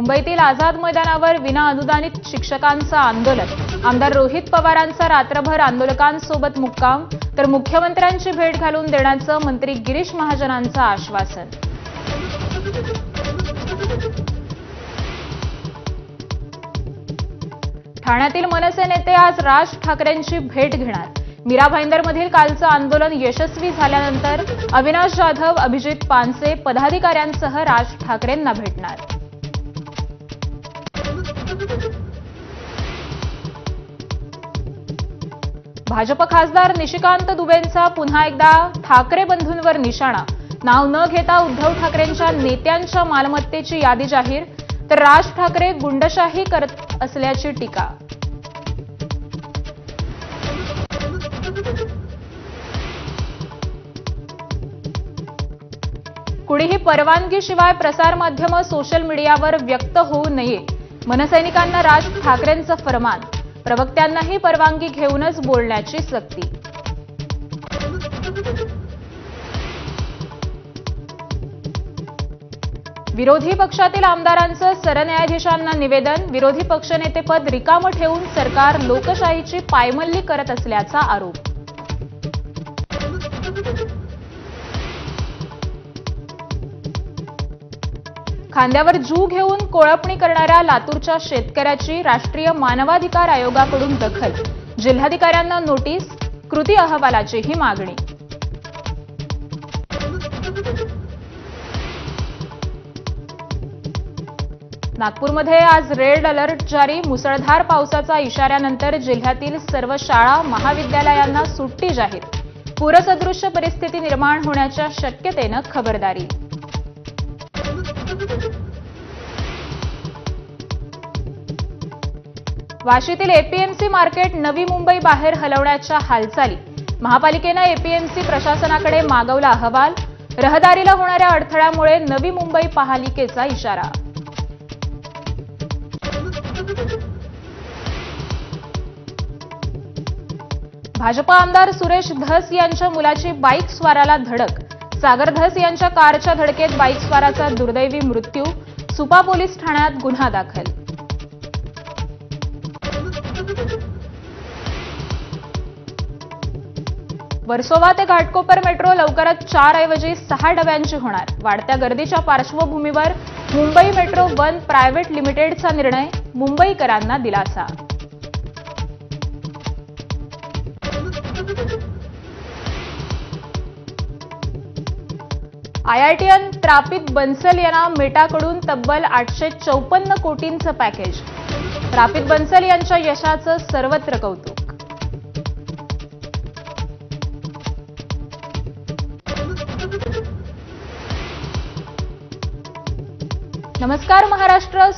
मुंबईतील आझाद मैदानावर विना अनुदानित शिक्षकांचं आंदोलन। आमदार रोहित पवारांचा रात्रभर आंदोलकांसोबत मुक्काम, तर मुख्यमंत्र्यांची भेट घालून देण्याचं मंत्री गिरीश महाजनांचं आश्वासन। ठाण्यातील मनसे नेते आज राज ठाकरेंची भेट घेणार। मीरा भाईंदरमधील कालचं आंदोलन यशस्वी झाल्यानंतर अविनाश जाधव, अभिजित पानसे पदाधिकाऱ्यांसह राज ठाकरेंना भेटणार। भाजप खासदार निशिकांत दुबेंचा पुन्हा एकदा ठाकरे बंधूंवर निशाणा। नाव न घेता उद्धव ठाकरेंच्या नेत्यांच्या मालमत्तेची यादी जाहीर, तर राज ठाकरे गुंडशाही करत असल्याची टीका। कुणीही परवानगीशिवाय प्रसारमाध्यमं सोशल मीडियावर व्यक्त होऊ नये, मनसैनिकांना राज ठाकरेंचं फरमान। प्रवक्त्यांनाही परवानगी घेऊनच बोलण्याची सक्ती। विरोधी पक्षातील आमदारांचं सरन्यायाधीशांना निवेदन। विरोधी पक्षनेतेपद रिकामं ठेवून सरकार लोकशाहीची पायमल्ली करत असल्याचा आरोप। खांद्यावर जू घेऊन कोळपणी करणाऱ्या लातूरच्या शेतकऱ्याची राष्ट्रीय मानवाधिकार आयोगाकडून दखल। जिल्हाधिकाऱ्यांना नोटीस, कृती अहवालाचीही मागणी। नागपूरमध्ये आज रेड अलर्ट जारी। मुसळधार पावसाचा इशाऱ्यानंतर जिल्ह्यातील सर्व शाळा महाविद्यालयांना सुट्टी जाहीर। पूरसदृश्य परिस्थिती निर्माण होण्याच्या शक्यतेनं खबरदारी। वाशीतील एपीएमसी मार्केट नवी मुंबई बाहेर हलवण्याच्या हालचाली। महापालिकेनं एपीएमसी प्रशासनाकडे मागवला अहवाल। रहदारीला होणाऱ्या अडथळ्यामुळे नवी मुंबई महापालिकेचा इशारा। भाजप आमदार सुरेश धस यांच्या मुलाची बाईक स्वाराला धडक। सागर धस यांच्या कारच्या धडकेत बाईक स्वाराचा दुर्दैवी मृत्यू। सुपा पोलीस ठाण्यात गुन्हा दाखल। वर्सोवा ते घाटकोपर मेट्रो लवकरच 4 ऐवजी 6 डब्यांची होणार। वाढत्या गर्दीच्या पार्श्वभूमीवर मुंबई मेट्रो वन प्रायव्हेट लिमिटेडचा निर्णय, मुंबईकरांना दिलासा। आयआयटीयन त्रापित बन्सल यांना मेटाकडून तब्बल 854 कोटींचं पॅकेज। त्रापित बन्सल यांच्या यशाचं सर्वत्र कौतुक। नमस्कार महाराष्ट्र।